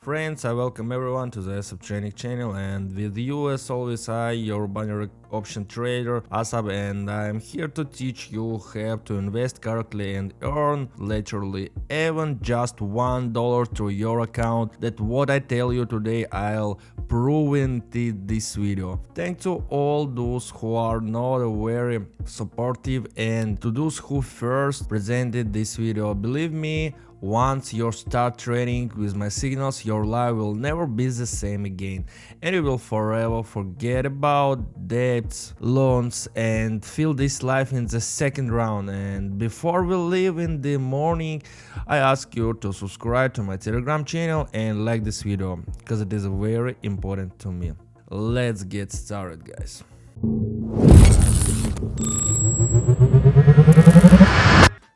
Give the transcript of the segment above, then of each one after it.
friends, I welcome everyone to the Asab training channel, and with you as always your binary option trader Asab, and I'm here to teach you how to invest correctly and earn literally even just $1 to your account. That what I tell you today I'll prove in this video. Thanks to all those who are not very supportive and to those who first presented this video. Believe me, once you start trading with my signals, your life will never be the same again, and you will forever forget about debts, loans, and feel this life in the second round. And before we leave in the morning, I ask you to subscribe to my Telegram channel and like this video, because it is very important to me. Let's get started, guys.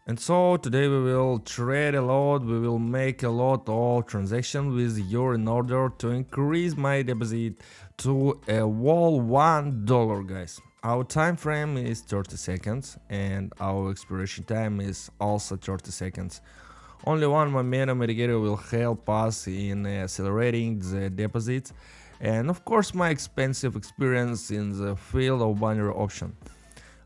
And so today we will trade a lot, we will make a lot of transactions with you in order to increase my deposit to a whole $1, guys. Our time frame is 30 seconds and our expiration time is also 30 seconds. Only one momentum indicator will help us in accelerating the deposits, and of course my expensive experience in the field of binary option.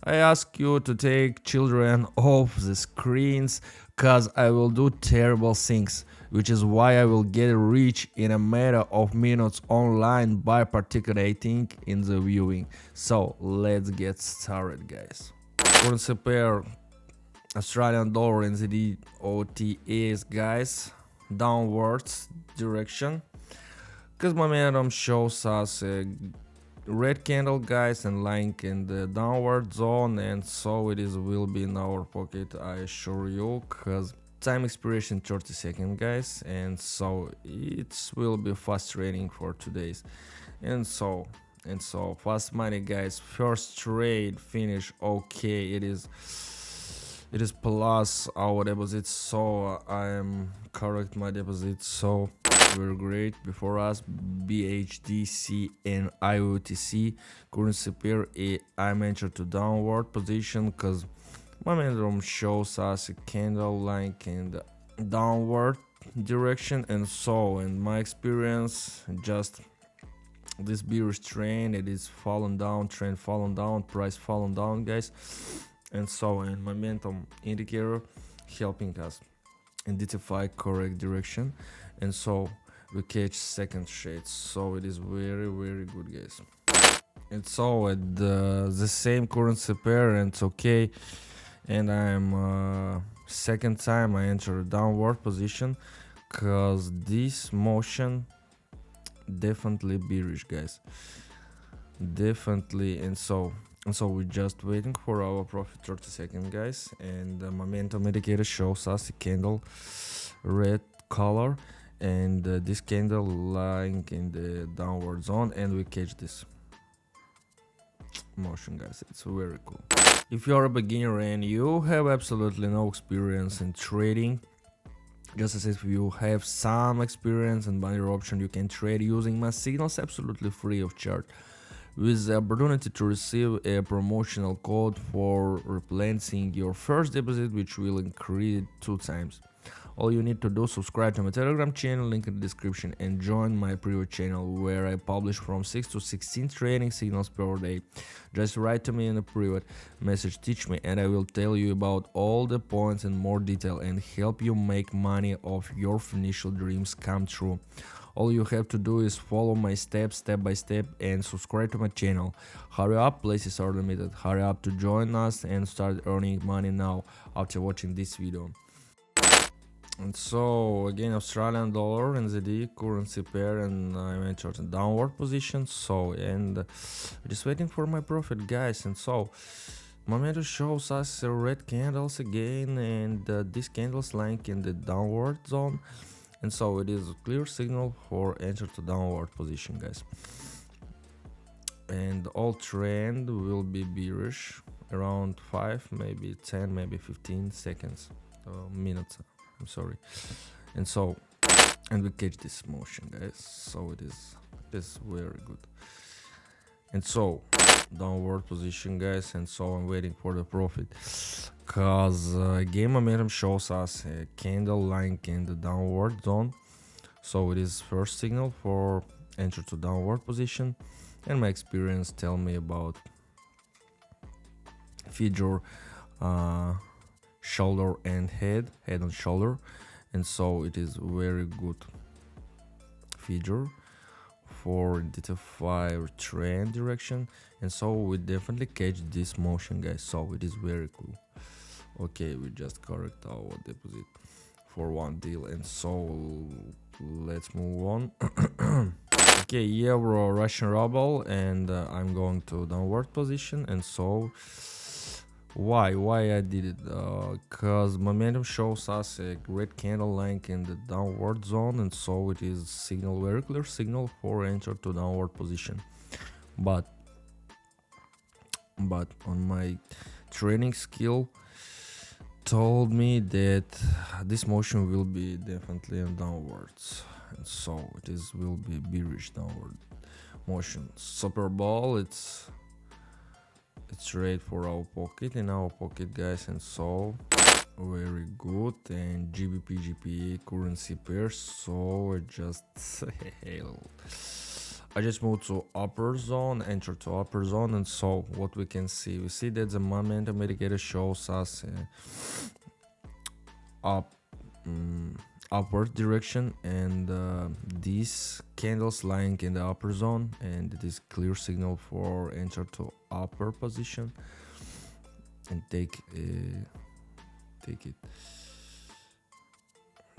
I ask you to take children off the screens, cause I will do terrible things, which is why I will get rich in a matter of minutes online by participating in the viewing. So let's get started, guys. Currency pair Australian dollar and the OTAs, guys, downwards direction, cause momentum shows us a red candle, guys, and lying in the downward zone, and so it is will be in our pocket, I assure you, cause time expiration 30 seconds, guys, and so it will be fast trading for today's. And so fast money, guys. First trade finish okay. It is plus our deposit, so I am correct my deposit, so very great. Before us BHDC and IOTC currency pair, I'm entered to downward position because momentum shows us a candle like in the downward direction, and so in my experience just this bearish trend, it is fallen down, trend fallen down, price fallen down, guys, and so in momentum indicator helping us identify correct direction, and so we catch second shade, so it is very good, guys. And so at the same currency pair, and it's okay, and I'm second time I enter a downward position because this motion definitely bearish, guys, definitely. And so we're just waiting for our profit 30 seconds, guys, and the momentum indicator shows us a candle red color, and this candle lying in the downward zone, and we catch this motion, guys. It's very cool. If you're a beginner and you have absolutely no experience in trading, just as if you have some experience in binary option, you can trade using my signals absolutely free of charge, with the opportunity to receive a promotional code for replenishing your first deposit, which will increase 2 times. All you need to do, subscribe to my Telegram channel, link in the description, and join my private channel where I publish from 6 to 16 trading signals per day. Just write to me in a private message, teach me, and I will tell you about all the points in more detail and help you make money of your financial dreams come true. All you have to do is follow my steps step by step and subscribe to my channel. Hurry up, places are limited. Hurry up to join us and start earning money now after watching this video. And so again, Australian dollar and ZD currency pair, and I'm entered in downward position, so, and just waiting for my profit, guys. And so momentum shows us red candles again, and these candles lying in the downward zone, and so it is a clear signal for enter to downward position, guys. And all trend will be bearish around 5, maybe 10, maybe 15 seconds, minutes, I'm sorry. And so, and we catch this motion, guys, so it is very good. And so downward position, guys, and so I'm waiting for the profit, cause game momentum shows us a candle lying in the downward zone, So it is first signal for enter to downward position, and my experience tell me about figure shoulder and head and shoulder, and so it is very good figure for identify trend direction, and so we definitely catch this motion, guys. So it is very cool. Okay, we just correct our deposit for one deal, and so let's move on. Okay, euro Russian ruble, and I'm going to downward position, and so why I did it, because momentum shows us a red candle length in the downward zone, and so it is signal, very clear signal for enter to downward position. But on my training skill told me that this motion will be definitely on downwards, and so it is will be bearish downward motion. Super Bowl, it's right for our pocket, in our pocket, guys, and so very good. And GBP GPA currency pairs, so I just moved to upper zone, enter to upper zone, and so what we can see, we see that the momentum indicator shows us upward direction, and these candles lying in the upper zone, and it is clear signal for enter to upper position and take it.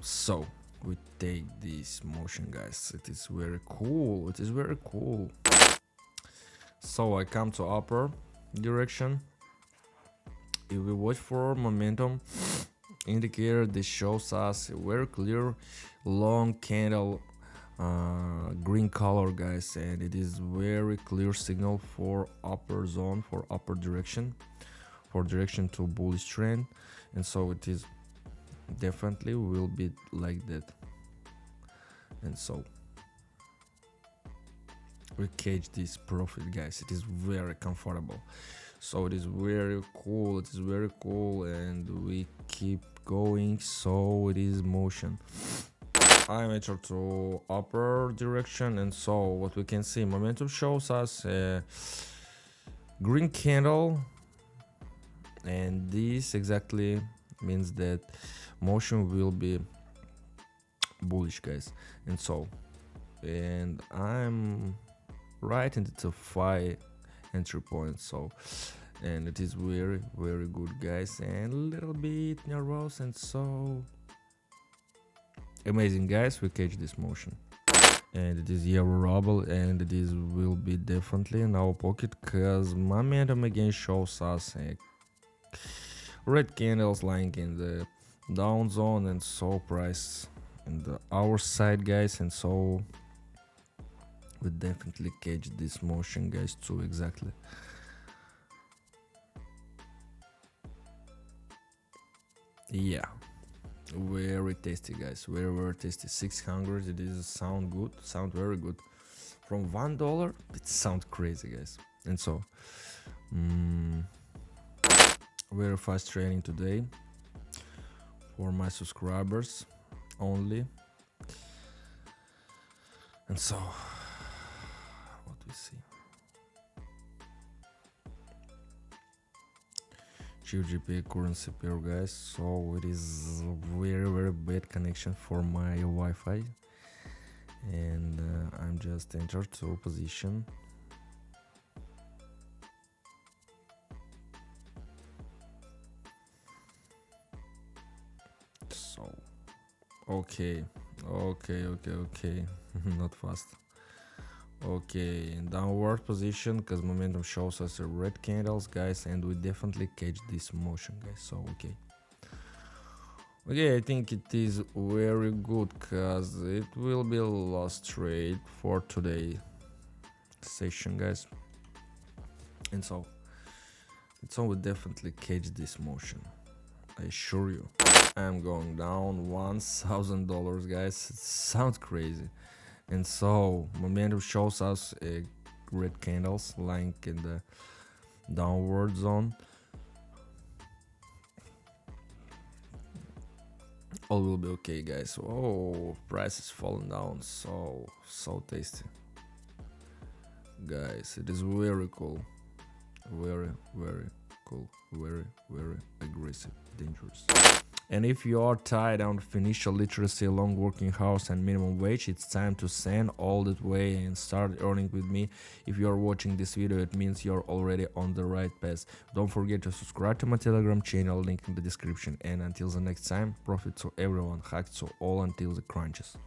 So we take this motion, guys. It is very cool, it is very cool. So I come to upper direction. If we watch for momentum indicator, this shows us a very clear long candle, green color, guys, and it is very clear signal for upper zone, for upper direction, for direction to bullish trend, and so it is definitely will be like that, and so we catch this profit, guys. It is very comfortable, so it is very cool, it is very cool, and we keep going. So it is motion, I'm entered to upper direction, and so what we can see, momentum shows us a green candle, and this exactly means that motion will be bullish, guys, and so, and I'm right into the 5 entry points, so, and it is very good, guys, and a little bit nervous, and so amazing, guys. We catch this motion, and it is euro ruble, and it is will be definitely in our pocket, because momentum again shows us a red candles lying in the down zone, and so price in the our side, guys, and so we definitely catch this motion, guys, too, exactly. Yeah, very tasty, guys, very tasty. 600, it is sound good, sound very good. From $1 it sounds crazy, guys, and so very fast training today for my subscribers only, and so what we see, GBP currency pair, guys, so it is very bad connection for my Wi-Fi, and I'm just entered to position. So okay not fast. Okay, in downward position, because momentum shows us a red candles, guys, and we definitely catch this motion, guys, so okay, I think it is very good, because it will be last trade for today session, guys, and so we definitely catch this motion, I assure you. I'm going down $1,000, guys. It sounds crazy, and so momentum shows us a red candles lying in the downward zone, All will be okay, guys. Oh, price is falling down. So tasty. Guys, it is very cool. Very cool. Very aggressive, dangerous. And if you are tired on financial literacy, long working hours and minimum wage, it's time to send all that way and start earning with me. If you are watching this video, it means you're already on the right path. Don't forget to subscribe to my Telegram channel, link in the description. And until the next time, profit to everyone, hack to all until the crunches.